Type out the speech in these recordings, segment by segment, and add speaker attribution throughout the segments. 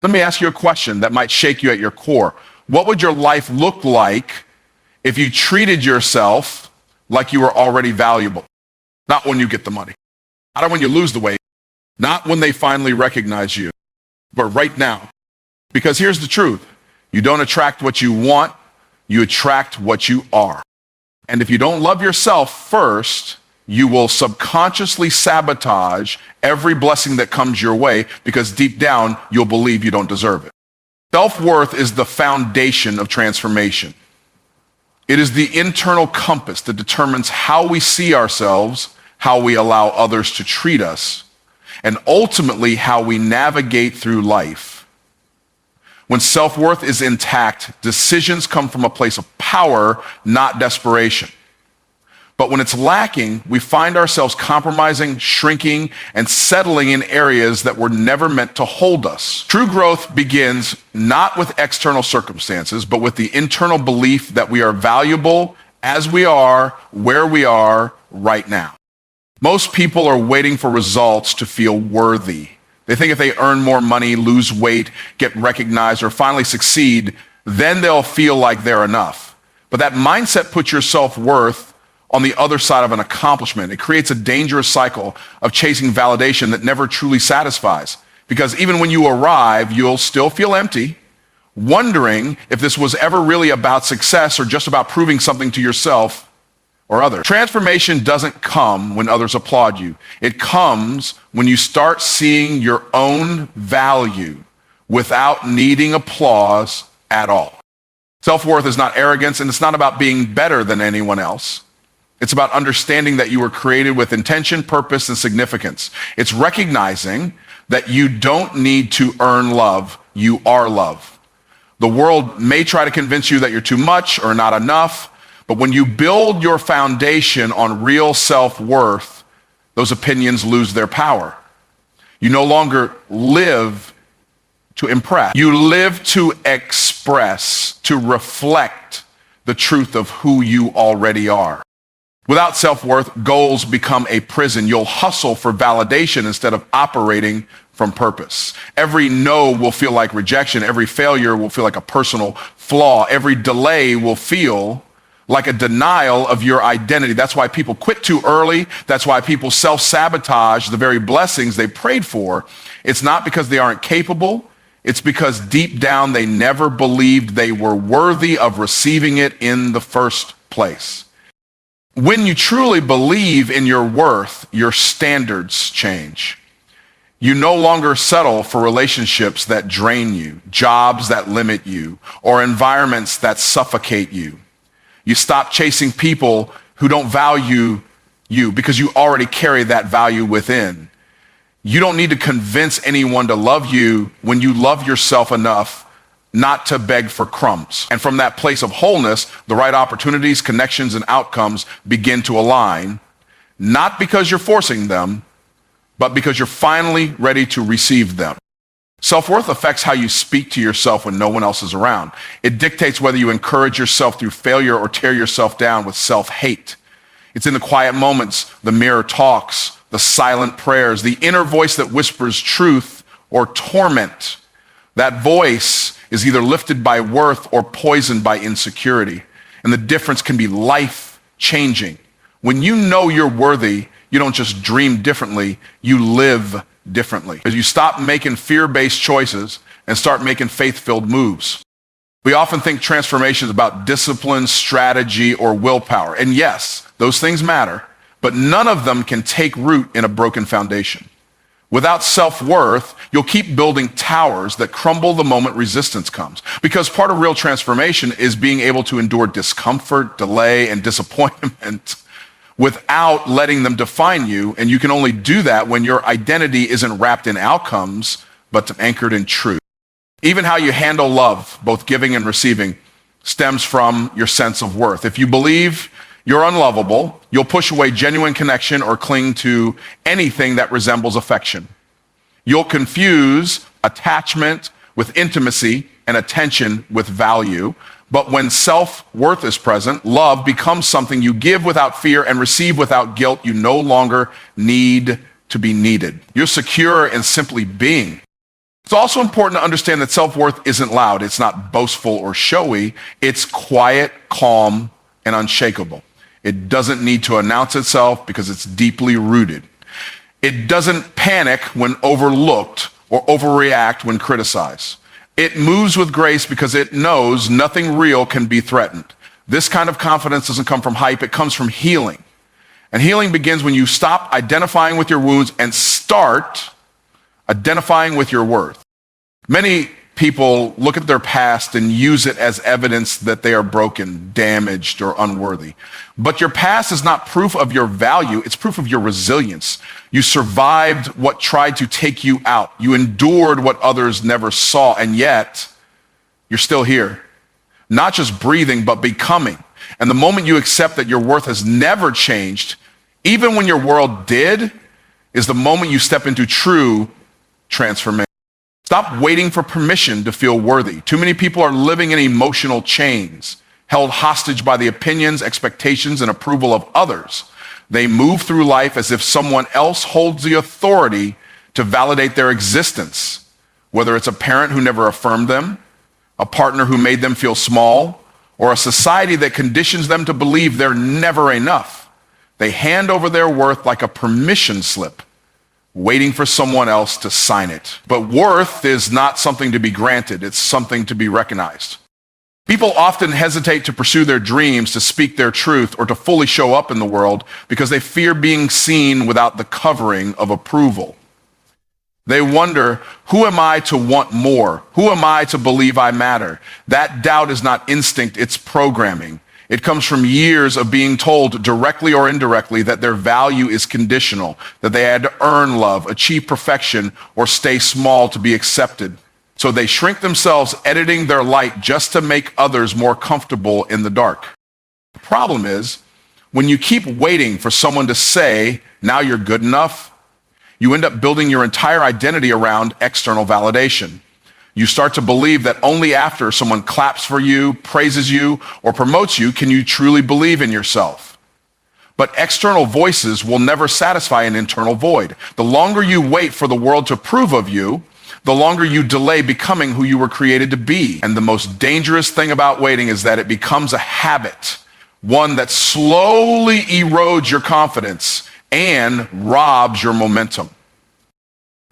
Speaker 1: Let me ask you a question that might shake you at your core. What would your life look like if you treated yourself like you were already valuable? Not when you get the money, not when you lose the weight, not when they finally recognize you, but right now. Because here's the truth. You don't attract what you want, you attract what you are. And if you don't love yourself first, you will subconsciously sabotage every blessing that comes your way because deep down, you'll believe you don't deserve it. Self-worth is the foundation of transformation. It is the internal compass that determines how we see ourselves, how we allow others to treat us, and ultimately how we navigate through life. When self-worth is intact, decisions come from a place of power, not desperation. But when it's lacking, we find ourselves compromising, shrinking, and settling in areas that were never meant to hold us. True growth begins not with external circumstances, but with the internal belief that we are valuable as we are, where we are right now. Most people are waiting for results to feel worthy. They think if they earn more money, lose weight, get recognized, or finally succeed, then they'll feel like they're enough. But that mindset puts your self-worth on the other side of an accomplishment. It creates a dangerous cycle of chasing validation that never truly satisfies. Because even when you arrive, you'll still feel empty, wondering if this was ever really about success or just about proving something to yourself or others. Transformation doesn't come when others applaud you. It comes when you start seeing your own value without needing applause at all. Self-worth is not arrogance, and it's not about being better than anyone else. It's about understanding that you were created with intention, purpose, and significance. It's recognizing that you don't need to earn love. You are love. The world may try to convince you that you're too much or not enough, but when you build your foundation on real self-worth, those opinions lose their power. You no longer live to impress. You live to express, to reflect the truth of who you already are. Without self-worth, goals become a prison. You'll hustle for validation instead of operating from purpose. Every no will feel like rejection. Every failure will feel like a personal flaw. Every delay will feel like a denial of your identity. That's why people quit too early. That's why people self-sabotage the very blessings they prayed for. It's not because they aren't capable. It's because deep down they never believed they were worthy of receiving it in the first place. When you truly believe in your worth, your standards change. You no longer settle for relationships that drain you, jobs that limit you, or environments that suffocate you. You stop chasing people who don't value you because you already carry that value within. You don't need to convince anyone to love you when you love yourself enough not to beg for crumbs. And from that place of wholeness, the right opportunities, connections, and outcomes begin to align, not because you're forcing them, but because you're finally ready to receive them. Self-worth affects how you speak to yourself when no one else is around. It dictates whether you encourage yourself through failure or tear yourself down with self-hate. It's in the quiet moments, the mirror talks, the silent prayers, the inner voice that whispers truth or torment. That voice is either lifted by worth or poisoned by insecurity. And the difference can be life-changing. When you know you're worthy, you don't just dream differently, you live differently. As you stop making fear-based choices and start making faith-filled moves. We often think transformation is about discipline, strategy, or willpower. And yes, those things matter, but none of them can take root in a broken foundation. Without self-worth, you'll keep building towers that crumble the moment resistance comes. Because part of real transformation is being able to endure discomfort, delay, and disappointment without letting them define you. And you can only do that when your identity isn't wrapped in outcomes, but anchored in truth. Even how you handle love, both giving and receiving, stems from your sense of worth. If you believe you're unlovable, you'll push away genuine connection or cling to anything that resembles affection. You'll confuse attachment with intimacy and attention with value. But when self-worth is present, love becomes something you give without fear and receive without guilt. You no longer need to be needed. You're secure in simply being. It's also important to understand that self-worth isn't loud. It's not boastful or showy. It's quiet, calm, and unshakable. It doesn't need to announce itself because it's deeply rooted. It doesn't panic when overlooked or overreact when criticized. It moves with grace because it knows nothing real can be threatened. This kind of confidence doesn't come from hype, it comes from healing. And healing begins when you stop identifying with your wounds and start identifying with your worth. Many people look at their past and use it as evidence that they are broken, damaged, or unworthy. But your past is not proof of your value, it's proof of your resilience. You survived what tried to take you out. You endured what others never saw, and yet you're still here. Not just breathing, but becoming. And the moment you accept that your worth has never changed, even when your world did, is the moment you step into true transformation. Stop waiting for permission to feel worthy. Too many people are living in emotional chains, held hostage by the opinions, expectations, and approval of others. They move through life as if someone else holds the authority to validate their existence, whether it's a parent who never affirmed them, a partner who made them feel small, or a society that conditions them to believe they're never enough. They hand over their worth like a permission slip, waiting for someone else to sign it. But worth is not something to be granted, it's something to be recognized. People often hesitate to pursue their dreams, to speak their truth, or to fully show up in the world because they fear being seen without the covering of approval. They wonder, who am I to want more? Who am I to believe I matter? That doubt is not instinct, it's programming. It comes from years of being told directly or indirectly that their value is conditional, that they had to earn love, achieve perfection, or stay small to be accepted. So they shrink themselves, editing their light just to make others more comfortable in the dark. The problem is, when you keep waiting for someone to say, now you're good enough, you end up building your entire identity around external validation. You start to believe that only after someone claps for you, praises you, or promotes you can you truly believe in yourself. But external voices will never satisfy an internal void. The longer you wait for the world to approve of you, the longer you delay becoming who you were created to be. And the most dangerous thing about waiting is that it becomes a habit, one that slowly erodes your confidence and robs your momentum.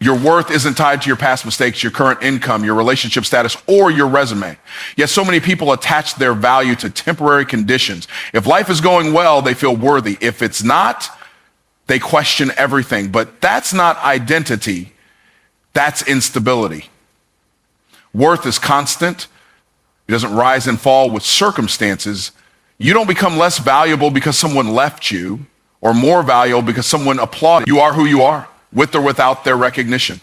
Speaker 1: Your worth isn't tied to your past mistakes, your current income, your relationship status, or your resume. Yet so many people attach their value to temporary conditions. If life is going well, they feel worthy. If it's not, they question everything. But that's not identity, that's instability. Worth is constant. It doesn't rise and fall with circumstances. You don't become less valuable because someone left you, or more valuable because someone applauded. You are who you are, with or without their recognition.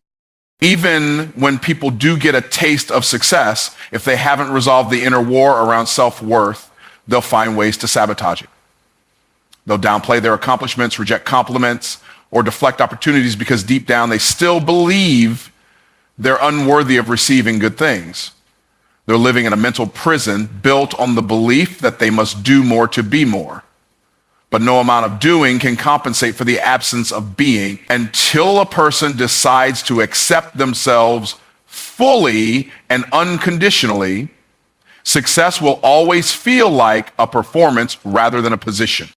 Speaker 1: Even when people do get a taste of success, if they haven't resolved the inner war around self-worth, they'll find ways to sabotage it. They'll downplay their accomplishments, reject compliments, or deflect opportunities because deep down they still believe they're unworthy of receiving good things. They're living in a mental prison built on the belief that they must do more to be more. But no amount of doing can compensate for the absence of being until a person decides to accept themselves fully and unconditionally. Success will always feel like a performance rather than a position.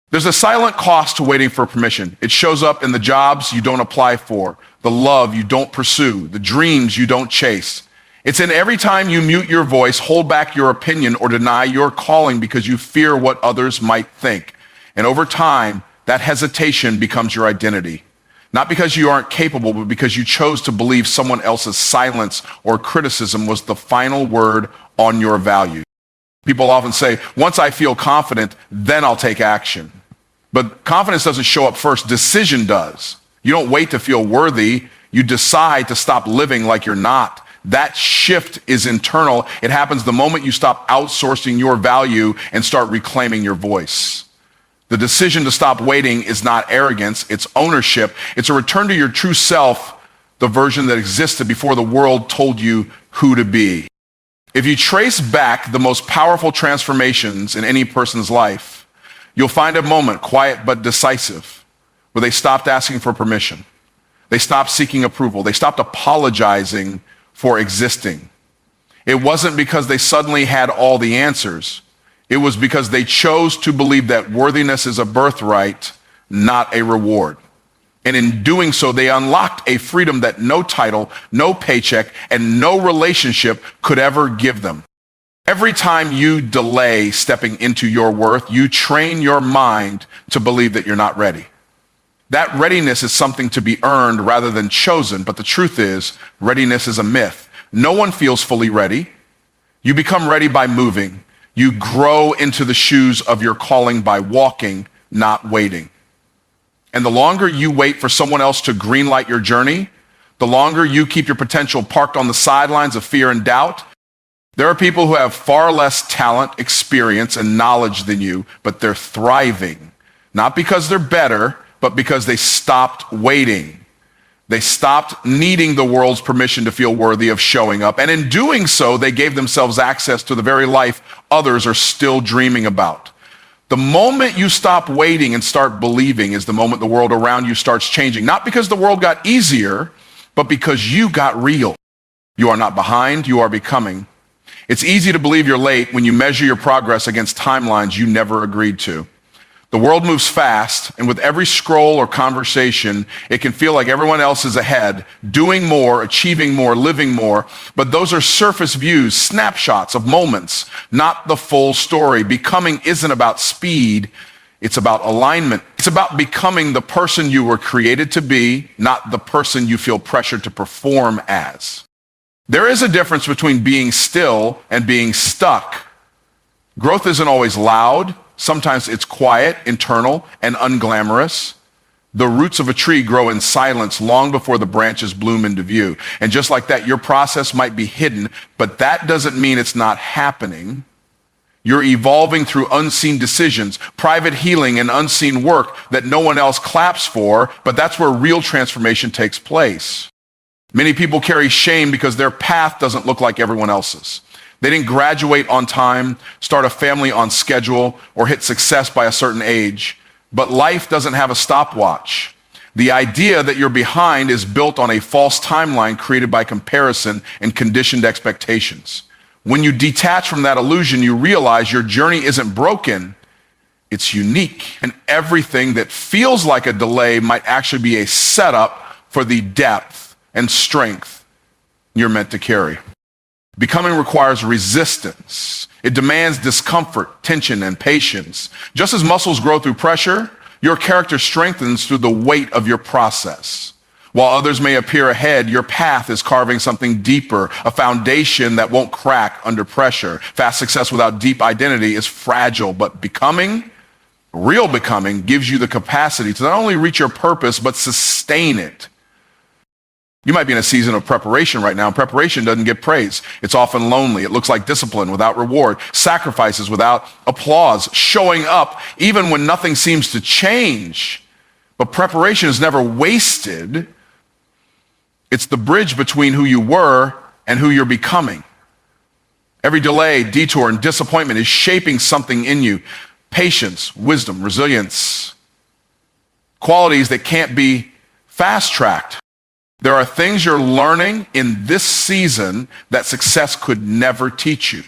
Speaker 1: There's a silent cost to waiting for permission. It shows up in the jobs you don't apply for, the love you don't pursue, the dreams you don't chase. It's in every time you mute your voice, hold back your opinion, or deny your calling because you fear what others might think. And over time, that hesitation becomes your identity. Not because you aren't capable, but because you chose to believe someone else's silence or criticism was the final word on your value. People often say, once I feel confident, then I'll take action. But confidence doesn't show up first, decision does. You don't wait to feel worthy, you decide to stop living like you're not. That shift is internal. It happens the moment you stop outsourcing your value and start reclaiming your voice. The decision to stop waiting is not arrogance, it's ownership. It's a return to your true self, the version that existed before the world told you who to be. If you trace back the most powerful transformations in any person's life, you'll find a moment, quiet but decisive, where they stopped asking for permission. They stopped seeking approval. They stopped apologizing for existing. It wasn't because they suddenly had all the answers. It was because they chose to believe that worthiness is a birthright, not a reward. And in doing so, they unlocked a freedom that no title, no paycheck, and no relationship could ever give them. Every time you delay stepping into your worth, you train your mind to believe that you're not ready. That readiness is something to be earned rather than chosen, but the truth is, readiness is a myth. No one feels fully ready. You become ready by moving. You grow into the shoes of your calling by walking, not waiting. And the longer you wait for someone else to greenlight your journey, the longer you keep your potential parked on the sidelines of fear and doubt. There are people who have far less talent, experience, and knowledge than you, but they're thriving. Not because they're better, but because they stopped waiting. They stopped needing the world's permission to feel worthy of showing up. And in doing so, they gave themselves access to the very life others are still dreaming about. The moment you stop waiting and start believing is the moment the world around you starts changing. Not because the world got easier, but because you got real. You are not behind, you are becoming. It's easy to believe you're late when you measure your progress against timelines you never agreed to. The world moves fast, and with every scroll or conversation, it can feel like everyone else is ahead, doing more, achieving more, living more. But those are surface views, snapshots of moments, not the full story. Becoming isn't about speed, it's about alignment. It's about becoming the person you were created to be, not the person you feel pressured to perform as. There is a difference between being still and being stuck. Growth isn't always loud. Sometimes it's quiet, internal, and unglamorous. The roots of a tree grow in silence long before the branches bloom into view. And just like that, your process might be hidden, but that doesn't mean it's not happening. You're evolving through unseen decisions, private healing, and unseen work that no one else claps for, but that's where real transformation takes place. Many people carry shame because their path doesn't look like everyone else's. They didn't graduate on time, start a family on schedule, or hit success by a certain age. But life doesn't have a stopwatch. The idea that you're behind is built on a false timeline created by comparison and conditioned expectations. When you detach from that illusion, you realize your journey isn't broken, it's unique. And everything that feels like a delay might actually be a setup for the depth and strength you're meant to carry. Becoming requires resistance. It demands discomfort, tension, and patience. Just as muscles grow through pressure, your character strengthens through the weight of your process. While others may appear ahead, your path is carving something deeper, a foundation that won't crack under pressure. Fast success without deep identity is fragile, but becoming, real becoming, gives you the capacity to not only reach your purpose, but sustain it. You might be in a season of preparation right now. Preparation doesn't get praise. It's often lonely. It looks like discipline without reward, sacrifices without applause, showing up even when nothing seems to change. But preparation is never wasted. It's the bridge between who you were and who you're becoming. Every delay, detour, and disappointment is shaping something in you. Patience, wisdom, resilience, qualities that can't be fast-tracked. There are things you're learning in this season that success could never teach you.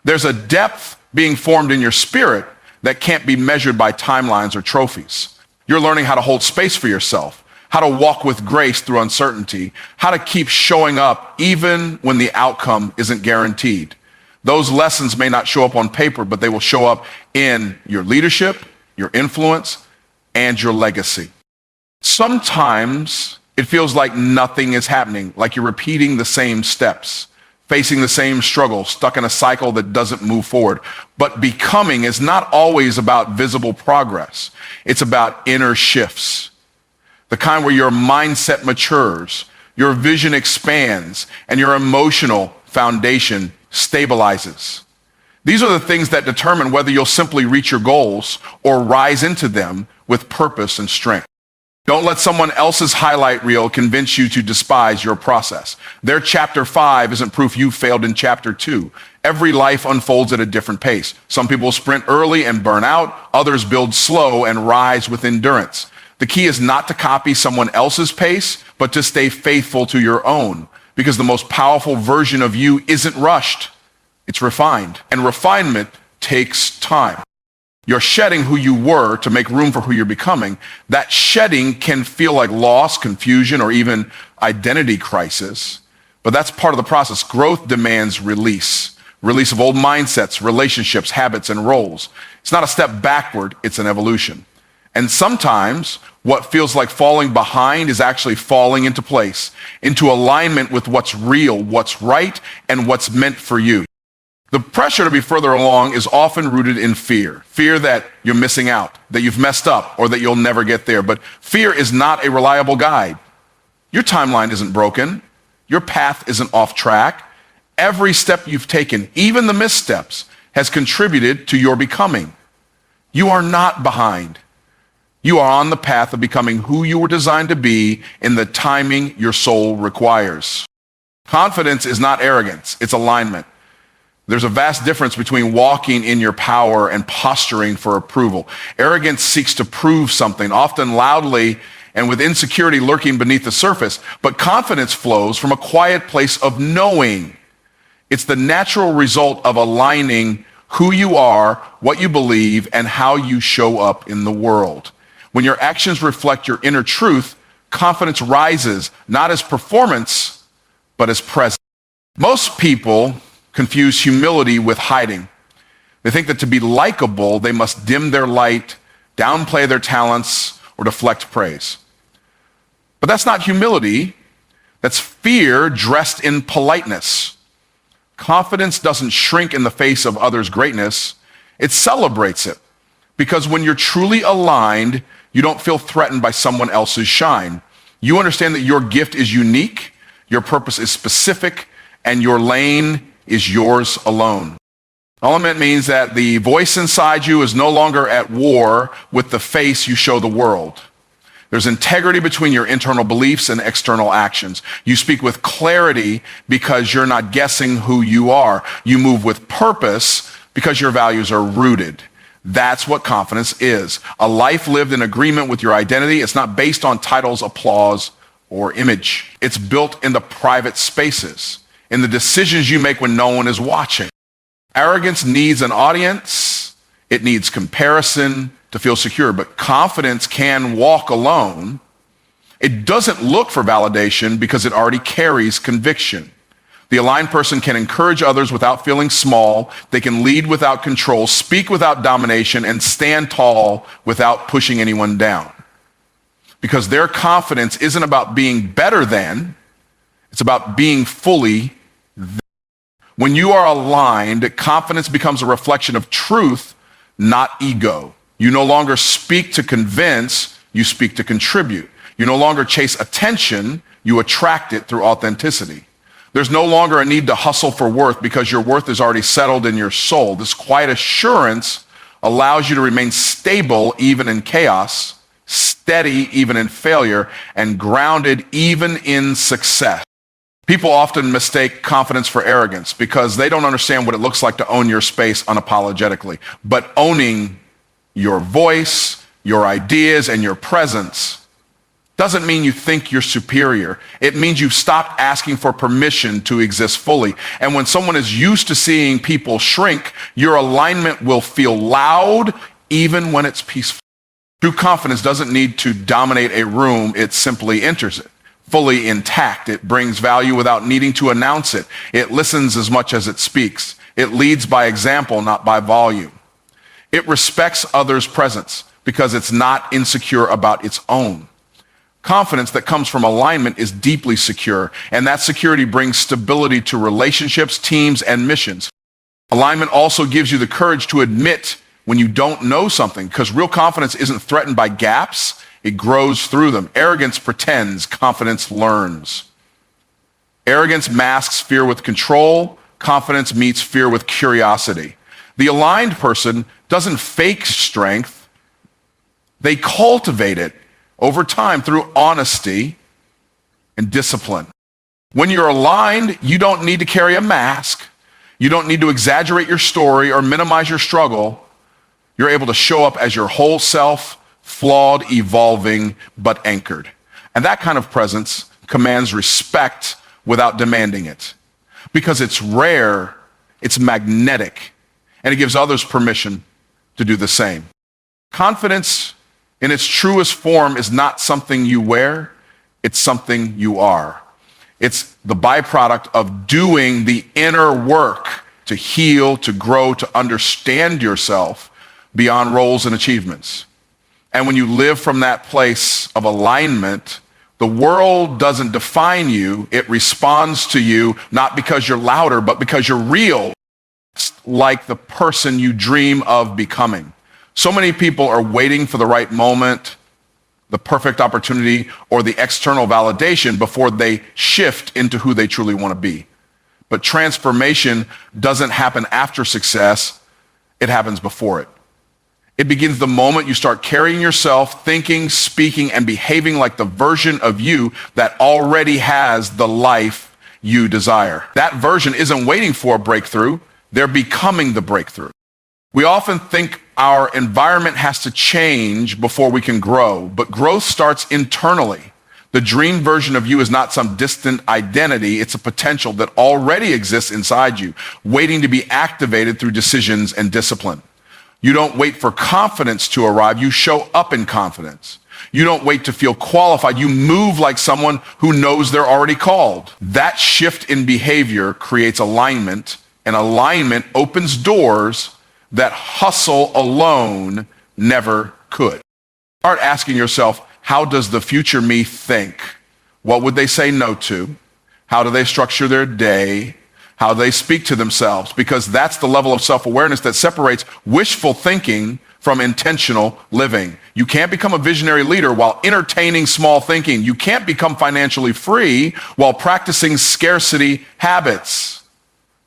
Speaker 1: There's a depth being formed in your spirit that can't be measured by timelines or trophies. You're learning how to hold space for yourself, how to walk with grace through uncertainty, how to keep showing up even when the outcome isn't guaranteed. Those lessons may not show up on paper, but they will show up in your leadership, your influence, and your legacy. Sometimes it feels like nothing is happening, like you're repeating the same steps, facing the same struggle, stuck in a cycle that doesn't move forward. But becoming is not always about visible progress. It's about inner shifts, the kind where your mindset matures, your vision expands, and your emotional foundation stabilizes. These are the things that determine whether you'll simply reach your goals or rise into them with purpose and strength. Don't let someone else's highlight reel convince you to despise your process. Their chapter 5 isn't proof you failed in chapter 2. Every life unfolds at a different pace. Some people sprint early and burn out. Others build slow and rise with endurance. The key is not to copy someone else's pace, but to stay faithful to your own, because the most powerful version of you isn't rushed, it's refined. And refinement takes time. You're shedding who you were to make room for who you're becoming. That shedding can feel like loss, confusion, or even identity crisis. But that's part of the process. Growth demands release. Release of old mindsets, relationships, habits, and roles. It's not a step backward, it's an evolution. And sometimes what feels like falling behind is actually falling into place, into alignment with what's real, what's right, and what's meant for you. The pressure to be further along is often rooted in fear. Fear that you're missing out, that you've messed up, or that you'll never get there. But fear is not a reliable guide. Your timeline isn't broken. Your path isn't off track. Every step you've taken, even the missteps, has contributed to your becoming. You are not behind. You are on the path of becoming who you were designed to be in the timing your soul requires. Confidence is not arrogance, it's alignment. There's a vast difference between walking in your power and posturing for approval. Arrogance seeks to prove something, often loudly and with insecurity lurking beneath the surface. But confidence flows from a quiet place of knowing. It's the natural result of aligning who you are, what you believe, and how you show up in the world. When your actions reflect your inner truth, confidence rises, not as performance, but as presence. Most people confuse humility with hiding. They think that to be likable, they must dim their light, downplay their talents, or deflect praise. But that's not humility. That's fear dressed in politeness. Confidence doesn't shrink in the face of others' greatness. It celebrates it. Because when you're truly aligned, you don't feel threatened by someone else's shine. You understand that your gift is unique, your purpose is specific, and your lane is yours alone. Alignment means that the voice inside you is no longer at war with the face you show the world. There's integrity between your internal beliefs and external actions. You speak with clarity because you're not guessing who you are. You move with purpose because your values are rooted. That's what confidence is. A life lived in agreement with your identity. It's not based on titles, applause, or image. It's built in the private spaces, in the decisions you make when no one is watching. Arrogance needs an audience. It needs comparison to feel secure, but confidence can walk alone. It doesn't look for validation because it already carries conviction. The aligned person can encourage others without feeling small. They can lead without control, speak without domination, and stand tall without pushing anyone down. Because their confidence isn't about being better than, it's about being fully there. When you are aligned, confidence becomes a reflection of truth, not ego. You no longer speak to convince, you speak to contribute. You no longer chase attention, you attract it through authenticity. There's no longer a need to hustle for worth because your worth is already settled in your soul. This quiet assurance allows you to remain stable even in chaos, steady even in failure, and grounded even in success. People often mistake confidence for arrogance because they don't understand what it looks like to own your space unapologetically. But owning your voice, your ideas, and your presence doesn't mean you think you're superior. It means you've stopped asking for permission to exist fully. And when someone is used to seeing people shrink, your alignment will feel loud even when it's peaceful. True confidence doesn't need to dominate a room, it simply enters it. Fully intact, it brings value without needing to announce it. It listens as much as it speaks. It leads by example, not by volume. It respects others' presence because it's not insecure about its own. Confidence that comes from alignment is deeply secure, and that security brings stability to relationships, teams, and missions. Alignment also gives you the courage to admit when you don't know something, because real confidence isn't threatened by gaps, it grows through them. Arrogance pretends, confidence learns. Arrogance masks fear with control, confidence meets fear with curiosity. The aligned person doesn't fake strength, they cultivate it over time through honesty and discipline. When you're aligned, you don't need to carry a mask. You don't need to exaggerate your story or minimize your struggle. You're able to show up as your whole self, flawed, evolving, but anchored. And that kind of presence commands respect without demanding it. Because it's rare, it's magnetic, and it gives others permission to do the same. Confidence in its truest form is not something you wear, it's something you are. It's the byproduct of doing the inner work to heal, to grow, to understand yourself beyond roles and achievements. And when you live from that place of alignment, the world doesn't define you, it responds to you, not because you're louder, but because you're real, like the person you dream of becoming. So many people are waiting for the right moment, the perfect opportunity, or the external validation before they shift into who they truly want to be. But transformation doesn't happen after success, it happens before it. It begins the moment you start carrying yourself, thinking, speaking, and behaving like the version of you that already has the life you desire. That version isn't waiting for a breakthrough, they're becoming the breakthrough. We often think our environment has to change before we can grow, but growth starts internally. The dream version of you is not some distant identity, it's a potential that already exists inside you, waiting to be activated through decisions and discipline. You don't wait for confidence to arrive, you show up in confidence. You don't wait to feel qualified, you move like someone who knows they're already called. That shift in behavior creates alignment, and alignment opens doors that hustle alone never could. Start asking yourself, how does the future me think? What would they say no to? How do they structure their day? How they speak to themselves? Because that's the level of self-awareness that separates wishful thinking from intentional living. You can't become a visionary leader while entertaining small thinking. You can't become financially free while practicing scarcity habits.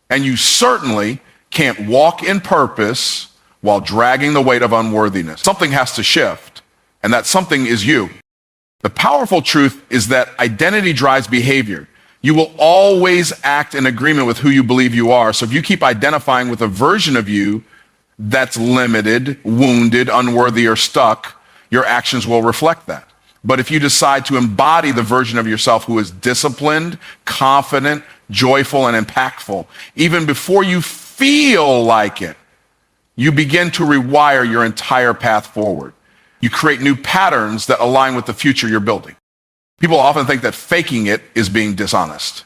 Speaker 1: And you certainly can't walk in purpose while dragging the weight of unworthiness. Something has to shift, and that something is you. The powerful truth is that identity drives behavior. You will always act in agreement with who you believe you are. So if you keep identifying with a version of you that's limited, wounded, unworthy, or stuck, your actions will reflect that. But if you decide to embody the version of yourself who is disciplined, confident, joyful, and impactful, even before you feel like it, you begin to rewire your entire path forward. You create new patterns that align with the future you're building. People often think that faking it is being dishonest.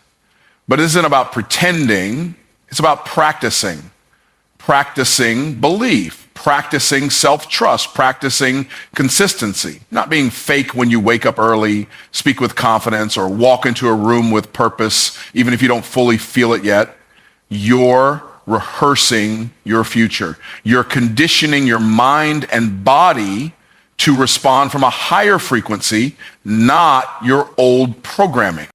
Speaker 1: But it isn't about pretending, it's about practicing. Practicing belief, practicing self-trust, practicing consistency. Not being fake when you wake up early, speak with confidence, or walk into a room with purpose, even if you don't fully feel it yet. You're rehearsing your future. You're conditioning your mind and body to respond from a higher frequency, not your old programming.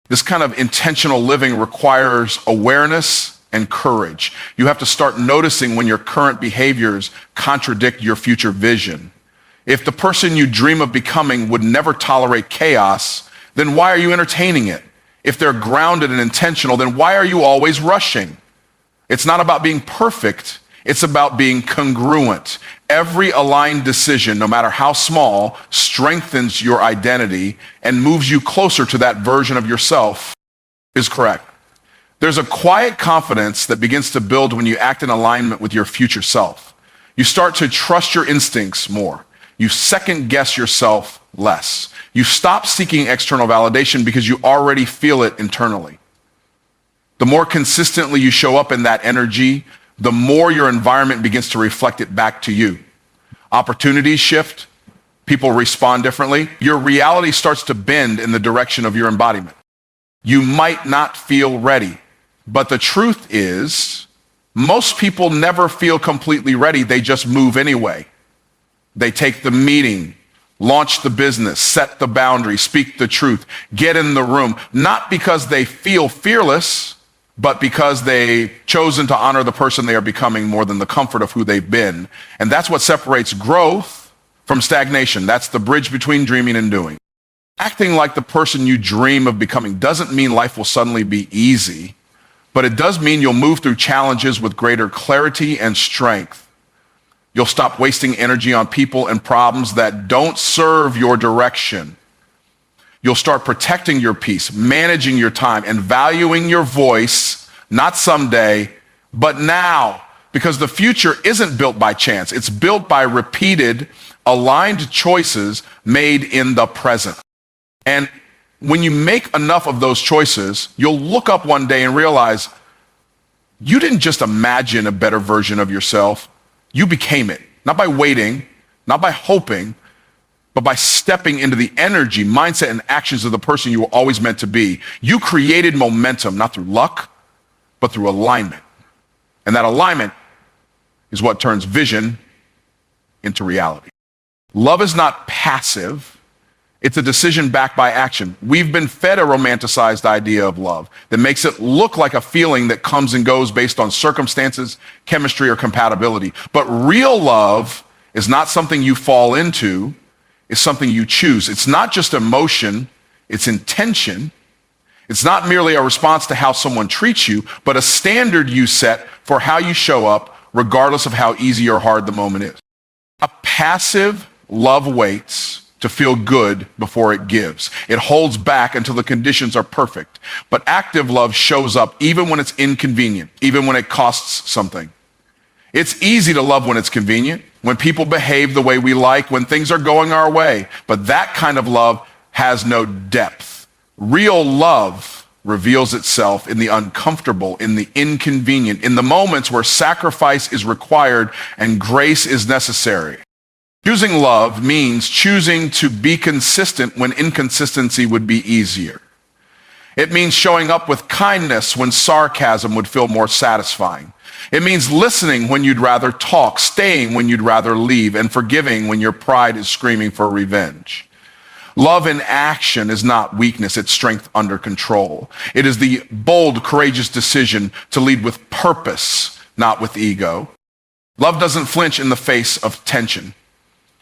Speaker 1: This kind of intentional living requires awareness and courage. You have to start noticing when your current behaviors contradict your future vision. If the person you dream of becoming would never tolerate chaos, then why are you entertaining it? If they're grounded and intentional, then why are you always rushing? It's not about being perfect. It's about being congruent. Every aligned decision, no matter how small, strengthens your identity and moves you closer to that version of yourself is correct. There's a quiet confidence that begins to build when you act in alignment with your future self. You start to trust your instincts more. You second guess yourself less. You stop seeking external validation because you already feel it internally. The more consistently you show up in that energy, the more your environment begins to reflect it back to you. Opportunities shift, people respond differently. Your reality starts to bend in the direction of your embodiment. You might not feel ready, but the truth is, most people never feel completely ready, they just move anyway. They take the meeting, launch the business, set the boundary, speak the truth, get in the room, not because they feel fearless, but because they've chosen to honor the person they are becoming more than the comfort of who they've been. And that's what separates growth from stagnation. That's the bridge between dreaming and doing. Acting like the person you dream of becoming doesn't mean life will suddenly be easy, but it does mean you'll move through challenges with greater clarity and strength. You'll stop wasting energy on people and problems that don't serve your direction. You'll start protecting your peace, managing your time, and valuing your voice, not someday, but now. Because the future isn't built by chance. It's built by repeated, aligned choices made in the present. And when you make enough of those choices, you'll look up one day and realize you didn't just imagine a better version of yourself. You became it. Not by waiting, not by hoping, but by stepping into the energy, mindset, and actions of the person you were always meant to be. You created momentum, not through luck, but through alignment. And that alignment is what turns vision into reality. Love is not passive. It's a decision backed by action. We've been fed a romanticized idea of love that makes it look like a feeling that comes and goes based on circumstances, chemistry, or compatibility. But real love is not something you fall into, it's something you choose. It's not just emotion, it's intention. It's not merely a response to how someone treats you, but a standard you set for how you show up, regardless of how easy or hard the moment is. A passive love waits to feel good before it gives. It holds back until the conditions are perfect. But active love shows up even when it's inconvenient, even when it costs something. It's easy to love when it's convenient, when people behave the way we like, when things are going our way. But that kind of love has no depth. Real love reveals itself in the uncomfortable, in the inconvenient, in the moments where sacrifice is required and grace is necessary. Choosing love means choosing to be consistent when inconsistency would be easier. It means showing up with kindness when sarcasm would feel more satisfying. It means listening when you'd rather talk, staying when you'd rather leave, and forgiving when your pride is screaming for revenge. Love in action is not weakness, it's strength under control. It is the bold, courageous decision to lead with purpose, not with ego. Love doesn't flinch in the face of tension.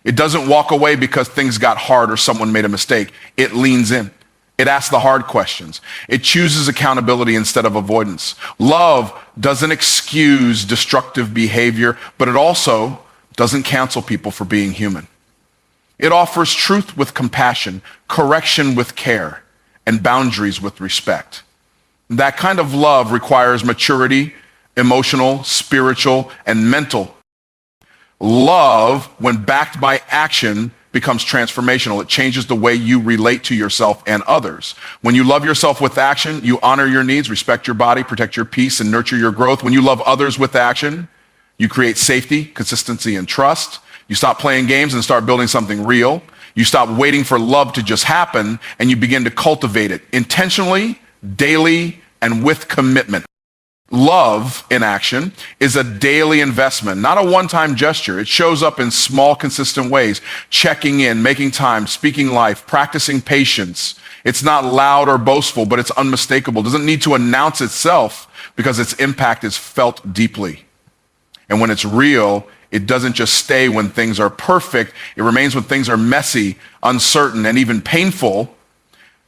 Speaker 1: It doesn't walk away because things got hard or someone made a mistake. It leans in. It asks the hard questions. It chooses accountability instead of avoidance. Love doesn't excuse destructive behavior, but it also doesn't cancel people for being human. It offers truth with compassion, correction with care, and boundaries with respect. That kind of love requires maturity, emotional, spiritual, and mental. Love, when backed by action, becomes transformational. It changes the way you relate to yourself and others. When you love yourself with action, you honor your needs, respect your body, protect your peace, and nurture your growth. When you love others with action, you create safety, consistency, and trust. You stop playing games and start building something real. You stop waiting for love to just happen, and you begin to cultivate it intentionally, daily, and with commitment. Love in action is a daily investment, not a one-time gesture. It shows up in small, consistent ways, checking in, making time, speaking life, practicing patience. It's not loud or boastful, but it's unmistakable. It doesn't need to announce itself because its impact is felt deeply. And when it's real, it doesn't just stay when things are perfect. It remains when things are messy, uncertain, and even painful,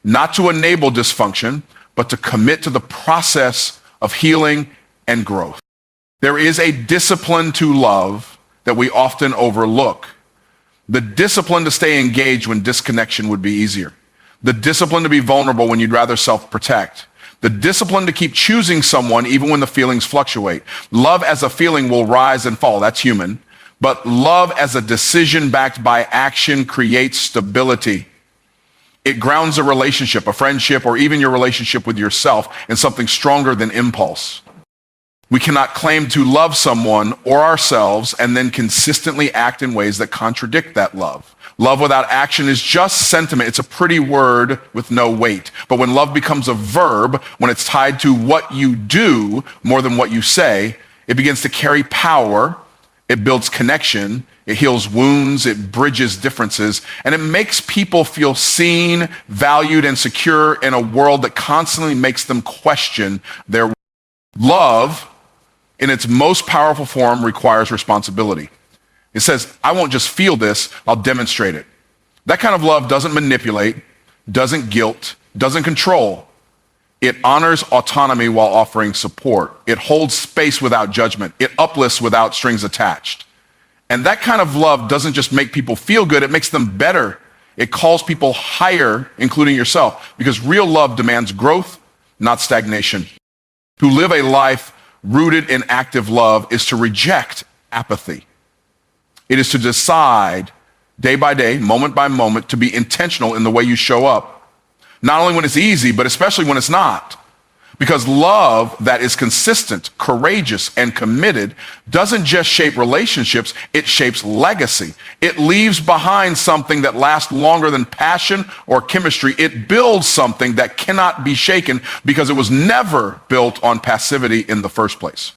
Speaker 1: not to enable dysfunction, but to commit to the process of healing and growth. There is a discipline to love that we often overlook. The discipline to stay engaged when disconnection would be easier. The discipline to be vulnerable when you'd rather self-protect. The discipline to keep choosing someone even when the feelings fluctuate. Love as a feeling will rise and fall. That's human. But love as a decision backed by action creates stability. It grounds a relationship, a friendship, or even your relationship with yourself in something stronger than impulse. We cannot claim to love someone or ourselves and then consistently act in ways that contradict that love. Love without action is just sentiment. It's a pretty word with no weight. But when love becomes a verb, when it's tied to what you do more than what you say, it begins to carry power. It builds connection. It heals wounds, it bridges differences, and it makes people feel seen, valued, and secure in a world that constantly makes them question their worth. Love, in its most powerful form, requires responsibility. It says, I won't just feel this, I'll demonstrate it. That kind of love doesn't manipulate, doesn't guilt, doesn't control. It honors autonomy while offering support. It holds space without judgment. It uplifts without strings attached. And that kind of love doesn't just make people feel good, it makes them better. It calls people higher, including yourself, because real love demands growth, not stagnation. To live a life rooted in active love is to reject apathy. It is to decide day by day, moment by moment, to be intentional in the way you show up. Not only when it's easy, but especially when it's not. Because love that is consistent, courageous, and committed doesn't just shape relationships, it shapes legacy. It leaves behind something that lasts longer than passion or chemistry. It builds something that cannot be shaken because it was never built on passivity in the first place.